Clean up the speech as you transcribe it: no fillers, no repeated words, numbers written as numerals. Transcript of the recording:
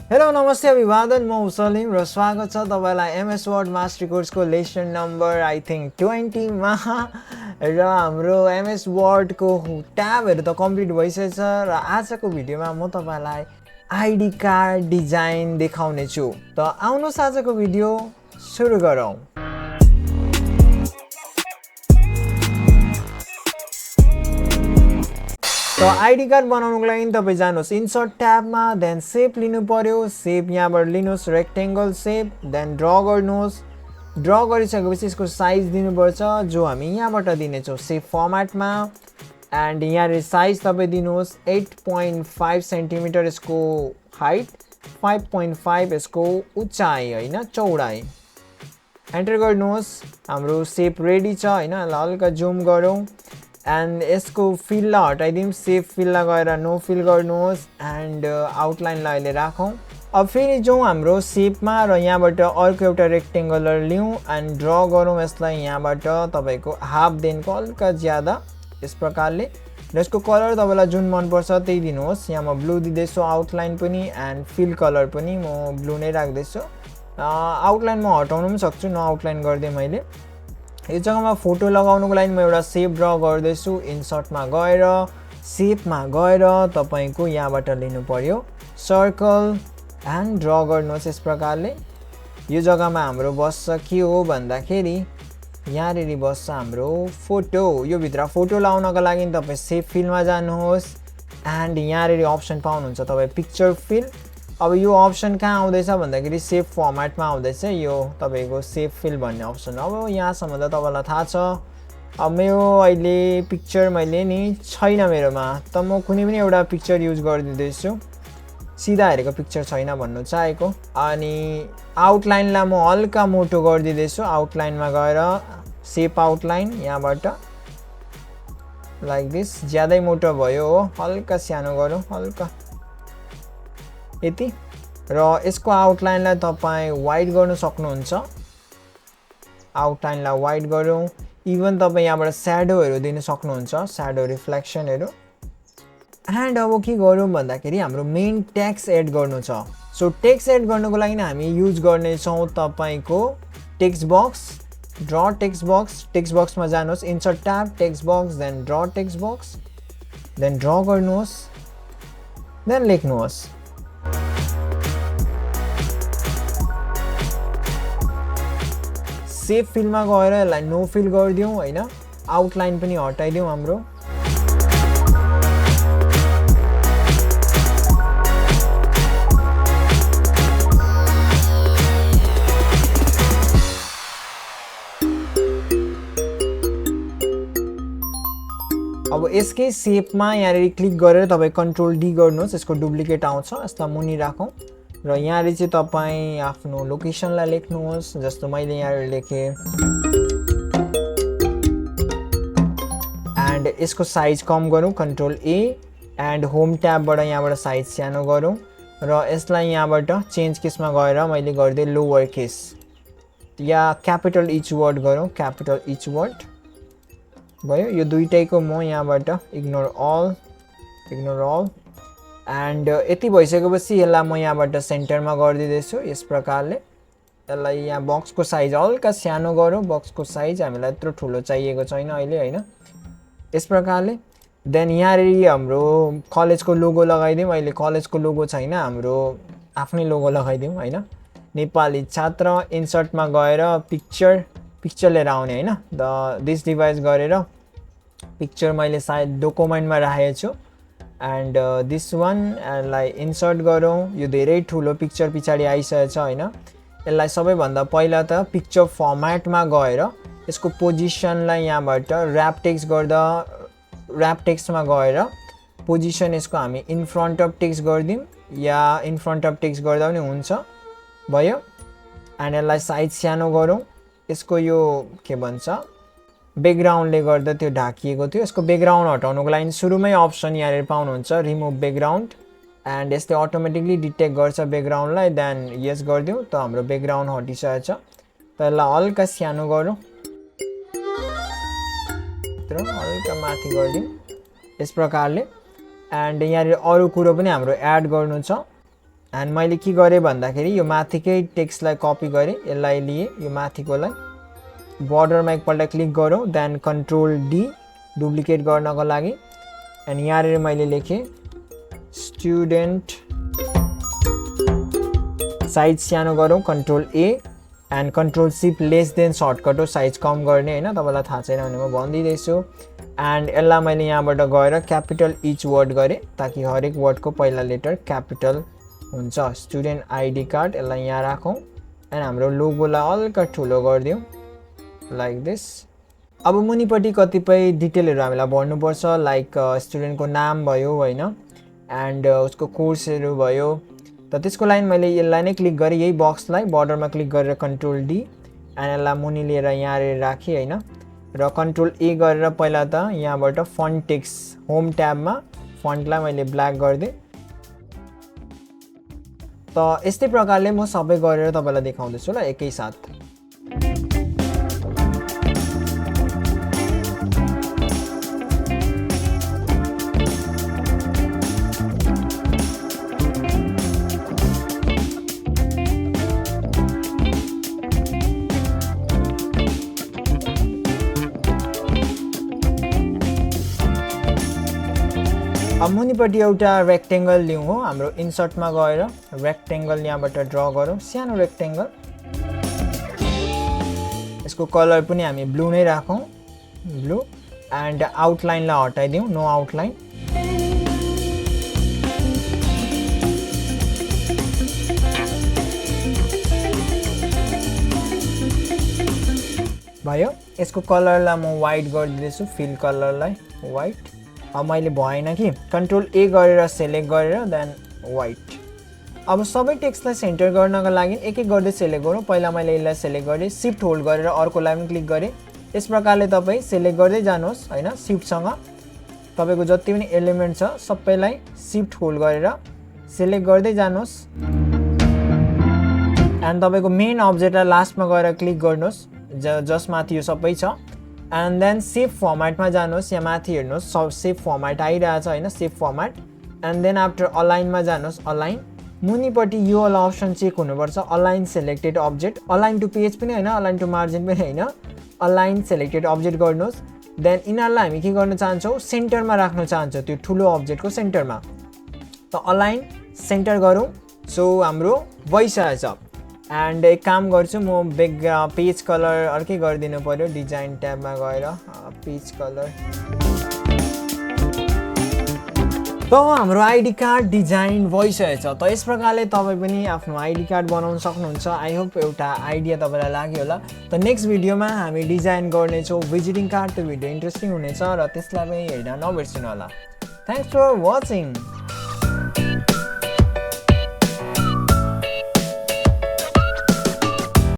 Hello नमस्ते अभिवादन म उसलिम र स्वागत छ तपाईलाई एमएस वर्ड मास्टरी कोर्सको लेसन नम्बर आई थिंक 20 मा र हाम्रो एमएस वर्ड को ट्याबहरु त कम्प्लिट भइसकेछ र आजको भिडियोमा म तपाईलाई आईडी कार्ड डिजाइन देखाउने छु। त आउनुहोस् आजको भिडियो सुरु गरौँ। तो आईडी कार्ड बनाउनको लागि तपाई जानुहोस् इन्सर्ट ट्याबमा, देन शेप लिनु पर्यो। शेप यहाँबाट लिनुहोस् रेक्टेंगल शेप, देन ड्र गर्नुहोस्। ड्र गरिसकेपछि यसको साइज दिनुपर्छ जो हामी यहाँबाट दिनेछौँ शेप फर्मेटमा। एन्ड यहाँ साइज तपाई दिनुहोस् 8.5 सेन्टिमिटर यसको हाइट, 5.5 यसको उचाइ हैन चौडाइ। एन्टर गर्नुहोस्। हाम्रो शेप रेडी छ हैन। हल्का जुम गरौँ एन्ड यसको फिललाई हटाइदिउँ। शेप फिललाई गएर नो फिल गर्नुहोस् एन्ड आउटलाइनलाई अहिले राखौँ। अब फेरि जाउँ हाम्रो शेपमा र यहाँबाट अर्को एउटा रेक्टेंगुलर लिउँ एन्ड ड्र गरौँ यसलाई। यहाँबाट तपाईको हाफ देनको हल्का ज्यादा यस प्रकारले र यसको कलर तपाईलाई जुन मन पर्छ त्यही दिनुहोस्। यहाँ म ब्लू दिदैछु आउटलाइन पनि एन्ड फिल कलर पनि म ब्लू नै राख्दैछु। आउटलाइन म हटाउन पनि सक्छु, न आउटलाइन गर्दै मैले। यो जग्गामा फोटो लगाउनको लागि म एउटा शेप ड्र गर्दैछु। इन्सर्टमा गएर शेपमा गएर तपाईको यहाँबाट लिनु पर्यो सर्कल एन्ड ड्र गर्नुहोस् यस प्रकारले। यो जग्गामा हाम्रो बस्छ के हो भन्दाखेरि यहाँनेरि बस्छ हाम्रो फोटो। यो भित्र फोटो लाउनको लागि तपाई शेप फिलमा जानुहोस् एन्ड यहाँनेरि अप्सन पाउनुहुन्छ तपाई पिक्चर फिल। अब यो अप्सन कहाँ आउँदैछ भन्दाखेरि शेप फर्मेटमा आउँदैछ यो तपाईको शेप फिल भन्ने अप्सन। अब यहाँसम्म त तपाईलाई थाहा छ। अब मेरो अहिले पिक्चर मैले नि छैन मेरोमा, त म कुनै पनि एउटा पिक्चर युज गरिदिँदैछु। सिधा हेरेको पिक्चर छैन भन्नु चाहेको। अनि आउटलाइनलाई म हल्का मोटो गरिदिँदैछु। आउटलाइनमा गएर शेप आउटलाइन यहाँबाट लाइक दिस ज्यादै मोटो भयो हो, हल्का सानो गरौँ हल्का यति। र यसको आउटलाइनलाई तपाई वाइड गर्न सक्नुहुन्छ। आउटलाइनलाई वाइड गरौँ। इभन तपाई यहाँबाट स्याडोहरु दिन सक्नुहुन्छ, स्याडो रिफ्लेक्सनहरु। एन्ड अब के गरौँ भन्दाखेरि हाम्रो मेन टेक्स्ट एड गर्नु छ। सो टेक्स्ट एड गर्नको लागि हामी युज गर्ने छौं तपाईको text box. Draw text box. Text बक्समा जानुहोस् insert tab text box, then draw text box, then draw गर्नुहोस्, देन लेख्नुहोस्। शेप फिलमा गएर यसलाई नो फिल गरिदिउँ हैन। आउटलाइन पनि हटाइदिउँ हाम्रो। अब यसकै शेपमा यहाँ क्लिक गरेर तपाई कन्ट्रोल डी गर्नुहोस्। यसको डुप्लिकेट आउँछ, यसलाई मुनि राखौँ र यहाँ चाहिँ तपाई आफ्नो लोकेसनलाई लेख्नुहोस्। जस्तो मैले यहाँ लेखे एन्ड यसको साइज कम गरौँ कन्ट्रोल ए एन्ड होम ट्याबबाट यहाँबाट साइज सानो गरौँ र यसलाई यहाँबाट चेन्ज केसमा गएर मैले गर्दै लोवर केस या क्यापिटल इच वर्ड गरौँ। क्यापिटल इच वर्ड भयो। यो दुईटैको म यहाँबाट इग्नोर अल एन्ड यति भइसकेपछि यसलाई म यहाँबाट सेन्टरमा गरिदिँदैछु यस प्रकारले। यसलाई यहाँ बक्सको साइज हल्का सानो गरौँ। बक्सको साइज हामीलाई यत्रो ठुलो चाहिएको छैन अहिले हैन। यस प्रकारले देन यहाँ हाम्रो कलेजको लोगो लगाइदिउँ। अहिले कलेजको लोगो छैन, हाम्रो आफ्नै लोगो लगाइदिउँ हैन। नेपाली छात्र। इन्सर्टमा गएर पिक्चर लिएर आउने हैन। दिस डिभाइस गरेर पिक्चर मैले सायद डकुमेन्टमा राखेको छु एन्ड दिस वान लाई इन्सर्ट गरौँ। यो धेरै ठुलो पिक्चर पछाडि आइसकेको छ हैन। यसलाई सबैभन्दा पहिला त पिक्चर फर्मेटमा गएर यसको पोजिसनलाई यहाँबाट र्याप टेक्स्ट गर्दा र्याप टेक्स्टमा गएर पोजिसन यसको हामी इन फ्रन्ट अफ टेक्स्ट गर्दिउँ या इन फ्रन्ट अफ टेक्स्ट गर्दा पनि हुन्छ भयो। एन्ड यसलाई साइज सानो गरौँ। यसको यो के भन्छ ब्याकग्राउन्डले गर्दा त्यो ढाकिएको थियो। यसको ब्याकग्राउन्ड हटाउनको लागि सुरुमै अप्सन यहाँ पाउनुहुन्छ रिमुभ ब्याकग्राउन्ड एन्ड यसले अटोमेटिकली डिटेक्ट गर्छ ब्याकग्राउन्डलाई। देन यस गरिदिउँ त हाम्रो ब्याकग्राउन्ड हटिसकेको छ। त यसलाई हल्का सानो गरौँ, हल्का माथि गरिदिउँ यस प्रकारले। एन्ड यहाँ अरु कुरो पनि हाम्रो एड गर्नु छ। एन्ड मैले के गरेँ भन्दाखेरि यो माथिकै टेक्स्टलाई कपी गरेँ, यसलाई लिए यो माथिकोलाई, बर्डरमा एकपल्ट क्लिक गरौँ, देन कन्ट्रोल डी डुप्लिकेट गर्नको लागि, एन्ड यहाँनिर मैले लेखेँ स्टुडेन्ट, साइज सानो गरौँ control A, and control shift less then shortcut हो साइज कम गर्ने हैन, तपाईलाई थाहा छैन भने म भनिदिँदैछु। एन्ड यसलाई मैले यहाँबाट गएर क्यापिटल इच वर्ड गरेँ ताकि हरेक वर्डको पहिला लेटर क्यापिटल हुन्छ। स्टुडेन्ट आइडी कार्ड, यसलाई यहाँ राखौँ, एन्ड हाम्रो लोगोलाई हल्का ठुलो गरिदिउँ लाइक दिस। अब मुनिपट्टि कतिपय डिटेलहरू हामीलाई भर्नुपर्छ, लाइक स्टुडेन्टको नाम भयो होइन, एन्ड उसको कोर्सहरू भयो। त त्यसको लागि मैले यसलाई नै क्लिक गरेँ, यही बक्सलाई बर्डरमा क्लिक गरेर कन्ट्रोल डी, एन्ड यसलाई मुनि लिएर यहाँ राखेँ होइन, र कन्ट्रोल ए गरेर पहिला त यहाँबाट फन्ट टेक्स्ट होम ट्याबमा फन्टलाई मैले ब्ल्याक गरिदिएँ। त यस्तै प्रकारले म सबै गरेर तपाईँलाई देखाउँदैछु ल एकैसाथ। अब मुनिपट्टि एउटा रेक्टेङ्गल लिउँ हो, हाम्रो इन्सर्टमा गएर रेक्टेङ्गल यहाँबाट ड्र गरौँ, सानो रेक्टेङ्गल। यसको कलर पनि हामी ब्लू नै राखौँ, ब्लू, एन्ड आउटलाइनलाई हटाइदिउँ, नो आउटलाइन। भयो। यसको कलरलाई म वाइट गरिदिँदैछु, फिल कलरलाई वाइट। अब मैले भएन कि कन्ट्रोल ए गरेर सेलेक्ट गरेर देन वाइट। अब सबै टेक्स्टलाई सेन्टर गर्नको लागि एक एक गर्दै सेलेक्ट गरौँ। पहिला मैले यसलाई सेलेक्ट गरेँ, सिफ्ट होल्ड गरेर अर्कोलाई पनि क्लिक गरेँ। यस प्रकारले तपाईँ सेलेक्ट गर्दै जानुहोस् होइन, सिफ्टसँग तपाईँको जति पनि एलिमेन्ट छ सबैलाई सिफ्ट होल्ड गरेर सेलेक्ट गर्दै जानुहोस्, एन्ड तपाईँको मेन अब्जेक्टलाई लास्टमा गएर क्लिक गर्नुहोस् जसमाथि यो सबै छ, एन्ड देन सेभ फर्मेटमा जानुहोस्। यहाँ माथि हेर्नुहोस् सेभ फर्मेट आइरहेछ होइन, save format, and then after अलाइनमा जानुहोस्, अलाइन। मुनिपट्टि यो वाला अप्सन चेक हुनुपर्छ, align selected object, align to page पनि होइन, अलाइन टु मार्जिन पनि होइन, अलाइन सेलेक्टेड अब्जेक्ट गर्नुहोस्। देन यिनीहरूलाई हामी के गर्न चाहन्छौँ, सेन्टरमा राख्न चाहन्छौँ, त्यो ठुलो अब्जेक्टको सेन्टरमा। त अलाइन सेन्टर गरौँ, सो हाम्रो भइसकेछ। एन्ड एक काम गर्छु म, पेज कलर अर्कै गरिदिनु पऱ्यो, डिजाइन ट्याबमा गएर पेज कलर। त हाम्रो आइडी कार्ड डिजाइन भइसकेछ। त यस प्रकारले तपाईँ पनि आफ्नो आइडी कार्ड बनाउन सक्नुहुन्छ। आई होप एउटा आइडिया तपाईँलाई लाग्यो होला। त नेक्स्ट भिडियोमा हामी डिजाइन गर्नेछौँ भिजिटिङ कार्ड। त्यो भिडियो इन्ट्रेस्टिङ हुनेछ र त्यसलाई पनि हेर्न नबिर्सिनु होला। Thanks for watching.